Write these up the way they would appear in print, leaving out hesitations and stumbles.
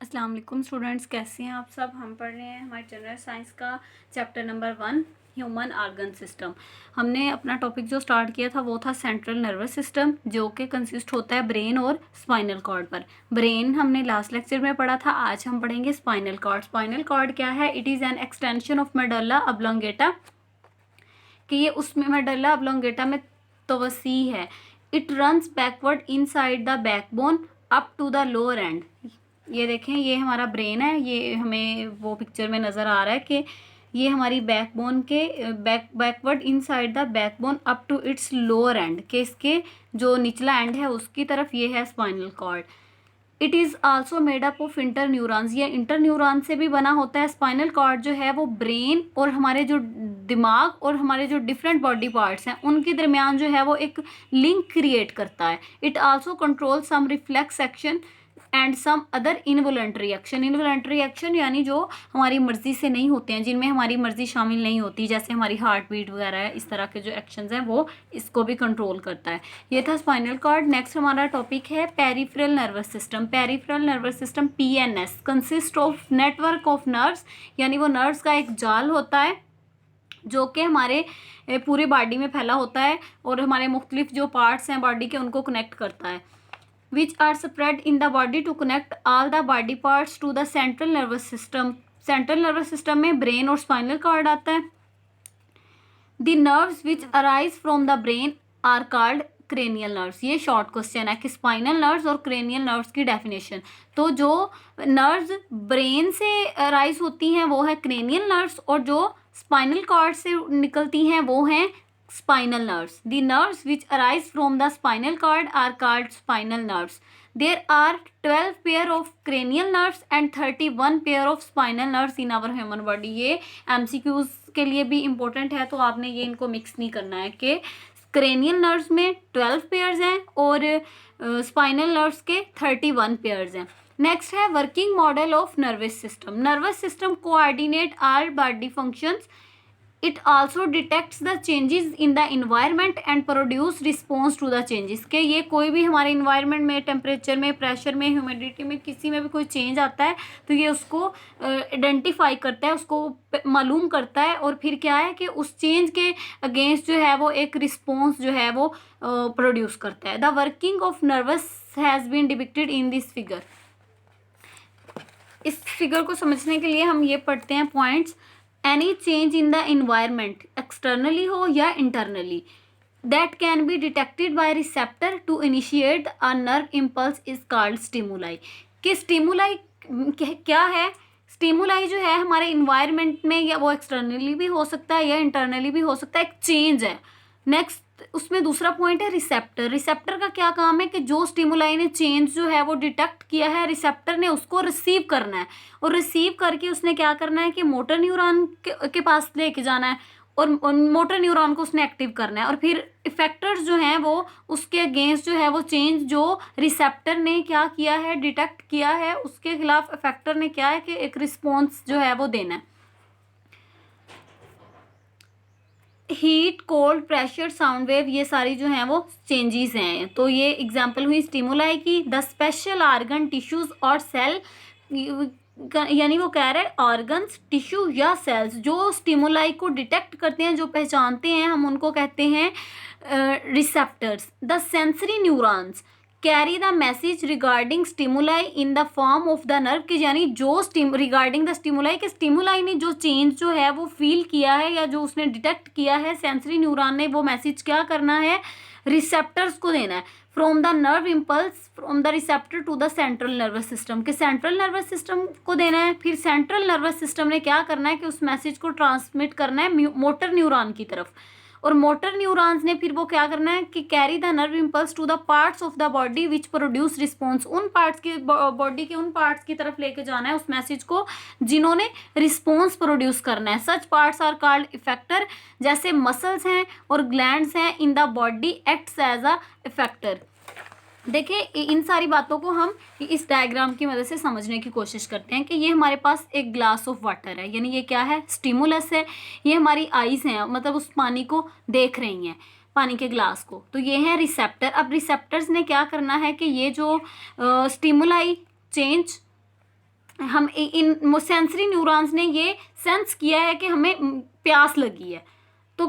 अस्सलाम वालेकुम स्टूडेंट्स, कैसे हैं आप सब। हम पढ़ रहे हैं हमारे जनरल साइंस का chapter number 1 human organ system. हमने अपना टॉपिक जो स्टार्ट किया था वो था सेंट्रल नर्वस सिस्टम, जो कि कंसिस्ट होता है ब्रेन और स्पाइनल कॉर्ड पर। ब्रेन हमने लास्ट लेक्चर में पढ़ा था, आज हम पढ़ेंगे स्पाइनल कॉर्ड। स्पाइनल कॉर्ड क्या है? It is an extension of medulla oblongata, कि ये उसमें मेडुल्ला ऑब्लोंगेटा में तवसी है। It runs backward inside the backbone up to the lower end. ये देखें, ये हमारा ब्रेन है, ये हमें वो पिक्चर में नज़र आ रहा है कि ये हमारी बैकबोन के backward inside the backbone up to its lower end, के इसके जो निचला एंड है उसकी तरफ ये है spinal cord. It is also made up of interneurons, ये इंटर न्यूरॉन से भी बना होता है। स्पाइनल कॉर्ड जो है वो ब्रेन और हमारे जो दिमाग और हमारे जो डिफरेंट बॉडी पार्ट्स हैं उनके दरमियान जो है वो एक लिंक क्रिएट करता है। It also control some reflex action and some other involuntary action. Involuntary action यानी जो हमारी मर्जी से नहीं होते हैं, जिनमें हमारी मर्जी शामिल नहीं होती, जैसे हमारी हार्ट बीट वगैरह है, इस तरह के जो एक्शंस हैं वो इसको भी कंट्रोल करता है। ये था स्पाइनल कॉर्ड। नेक्स्ट हमारा टॉपिक है peripheral nervous system. Peripheral nervous system PNS consist of network of nerves, यानी वो नर्व्स का एक जाल होता है जो कि हमारे पूरे बॉडी में फैला होता है और हमारे मुख्तलिफ जो पार्ट्स हैं बॉडी के उनको कनेक्ट करता है। which are spread in the body to connect all the body parts to the central nervous system। central nervous system में brain और spinal cord आता है। the nerves which arise from the brain are called cranial nerves। ये short question है कि spinal nerves और cranial nerves की definition. तो जो नर्व्स ब्रेन से अराइज होती हैं वो है क्रेनियल नर्व्स, और जो स्पाइनल कॉर्ड से निकलती हैं वो हैं spinal nerves। The nerves which arise from the spinal cord are called spinal nerves। There are 12 pair of cranial nerves and 31 pair of spinal nerves in our human body। ये MCQs के लिए भी important है, तो आपने ये इनको mix नहीं करना है कि क्रेनियल नर्व्स में 12 पेयर्स हैं और स्पाइनल नर्व्स के 31 पेयर्स हैं। नेक्स्ट है working model of nervous system. Nervous system coordinate all body functions. It also detects the changes in the environment and produce response to the changes, के ये कोई भी हमारे इन्वायरमेंट में, टेम्परेचर में, प्रेशर में, ह्यूमिडिटी में, किसी में भी कोई चेंज आता है तो ये उसको आइडेंटिफाई करता है, उसको मालूम करता है, और फिर क्या है कि उस चेंज के अगेंस्ट जो है वो एक रिस्पॉन्स जो है वो प्रोड्यूस करता है। The working of nerves has been depicted in this figure. इस फिगर को समझने के लिए हम ये पढ़ते हैं points. Any change in the environment, externally हो या internally, that can be detected by receptor to initiate a nerve impulse is called stimuli. कि स्टिमुलाई क्या है? स्टिमुलाई जो है हमारे इन्वायरमेंट में, या वो एक्सटर्नली भी हो सकता है या इंटरनली भी हो सकता है, एक चेंज है। नेक्स्ट उसमें दूसरा पॉइंट है रिसेप्टर। रिसेप्टर का क्या काम है कि जो स्टिमुलाई ने चेंज जो है वो डिटेक्ट किया है, रिसेप्टर ने उसको रिसीव करना है, और रिसीव करके उसने क्या करना है कि मोटर न्यूरॉन के पास लेके जाना है, और मोटर न्यूरॉन को उसने एक्टिव करना है, और फिर इफेक्टर्स जो हैं वो उसके अगेंस्ट जो है वो चेंज जो रिसेप्टर ने क्या किया है, डिटेक्ट किया है, उसके खिलाफ इफेक्टर ने क्या है कि एक रिस्पॉन्स जो है वो देना है। Heat, cold, pressure, sound wave, ये सारी जो हैं वो चेंजेस हैं। तो ये एग्जांपल हुई स्टिमुलाई की। द स्पेशल ऑर्गन, टिश्यूज और सेल, यानी वो कह रहे हैं ऑर्गन्स, टिश्यू या सेल्स जो स्टिमुलाई को डिटेक्ट करते हैं, जो पहचानते हैं, हम उनको कहते हैं receptors. The sensory neurons carry the message regarding stimuli in the form of the nerve, की यानी जो रिगार्डिंग द स्टिमुलाई, के स्टिमुलाई ने जो चेंज जो है वो फील किया है या जो उसने डिटेक्ट किया है, सेंसरी न्यूरॉन ने वो मैसेज क्या करना है, रिसेप्टर्स को देना है। From the nerve impulse from the receptor to the central nervous system, के सेंट्रल नर्वस सिस्टम को देना है। फिर सेंट्रल नर्वस सिस्टम ने क्या करना है कि उस मैसेज को ट्रांसमिट करना है मोटर न्यूरॉन की तरफ, और मोटर न्यूरॉन्स ने फिर वो क्या करना है कि carry the nerve impulse to the parts of the body which produce response, उन पार्ट्स की बॉडी के उन पार्ट्स की तरफ लेके जाना है उस मैसेज को जिन्होंने रिस्पॉन्स प्रोड्यूस करना है। Such parts are called effector, जैसे मसल्स हैं और ग्लैंड्स हैं in the body acts as a effector. देखिए इन सारी बातों को हम इस डायग्राम की मदद से समझने की कोशिश करते हैं कि ये हमारे पास एक ग्लास ऑफ वाटर है, यानी ये क्या है, स्टिमुलस है। ये हमारी आईज हैं, मतलब उस पानी को देख रही हैं, पानी के ग्लास को। तो ये है रिसेप्टर। अब रिसेप्टर्स ने क्या करना है कि ये जो स्टिमुलाई चेंज हम इन सेंसरी न्यूरॉन्स ने ये सेंस किया है कि हमें प्यास लगी है, तो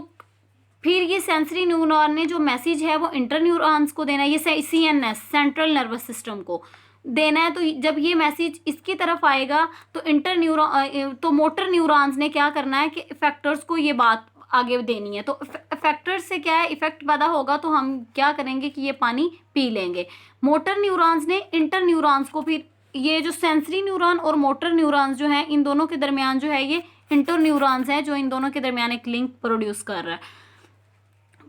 फिर ये सेंसरी न्यूरॉन ने जो मैसेज है वो इंटर न्यूरॉन्स को देना है, ये CNS सेंट्रल नर्वस सिस्टम को देना है। तो जब ये मैसेज इसकी तरफ आएगा तो इंटर न्यूरॉन तो मोटर न्यूरॉन्स ने क्या करना है कि इफेक्टर्स को ये बात आगे देनी है। तो इफेक्टर्स से क्या है, इफेक्ट पैदा होगा तो हम क्या करेंगे कि ये पानी पी लेंगे। मोटर न्यूरॉन्स ने इंटर न्यूरॉन्स को, फिर ये जो सेंसरी न्यूरॉन और मोटर न्यूरॉन्स जो हैं इन दोनों के दरमियान जो है ये इंटर न्यूरॉन्स हैं जो इन दोनों के दरमियान एक लिंक प्रोड्यूस कर रहा है।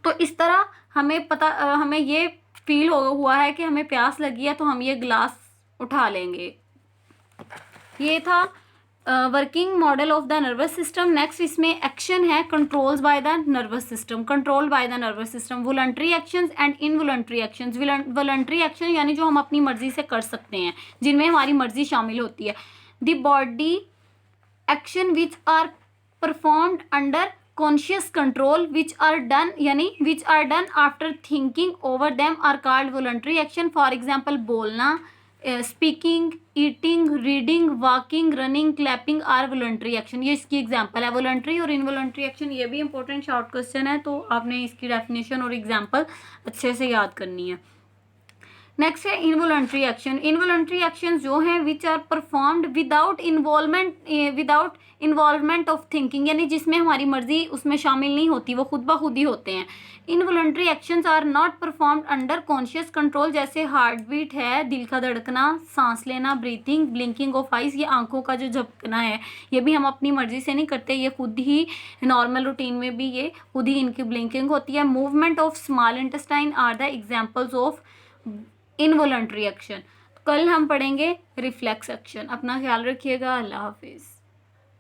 तो इस तरह हमें ये फील हुआ है कि हमें प्यास लगी है तो हम ये ग्लास उठा लेंगे। ये था working model of the nervous system. Next इसमें एक्शन है controls by the nervous system, control by the nervous system, voluntary actions and involuntary actions. Voluntary action यानी जो हम अपनी मर्जी से कर सकते हैं, जिनमें हमारी मर्जी शामिल होती है। The body action which are performed under conscious control which are done after thinking over them are called voluntary action. For example बोलना, speaking, eating, reading, walking, running, clapping are voluntary action. ये इसकी example है। Voluntary और involuntary action ये भी important short question है, तो आपने इसकी डेफिनेशन और एग्जांपल अच्छे से याद करनी है। नेक्स्ट है इनवॉलंटरी एक्शन। इनवॉलंटरी एक्शन जो हैं which are performed without involvement of thinking, यानी जिसमें हमारी मर्जी उसमें शामिल नहीं होती, वो खुद ब खुद ही होते हैं। Involuntary actions are not performed under conscious control, जैसे हार्ट बीट है, दिल का धड़कना, सांस लेना, ब्रीथिंग, ब्लिंकिंग ऑफ आइज, ये आंखों का जो झपकना है ये भी हम अपनी मर्जी से नहीं करते, ये खुद ही नॉर्मल रूटीन में भी ये खुद ही इनकी ब्लिंकिंग होती है। Movement of small intestine are the examples of involuntary action. कल हम पढ़ेंगे रिफ्लेक्स एक्शन। अपना ख्याल रखिएगा। अल्लाह हाफिज़।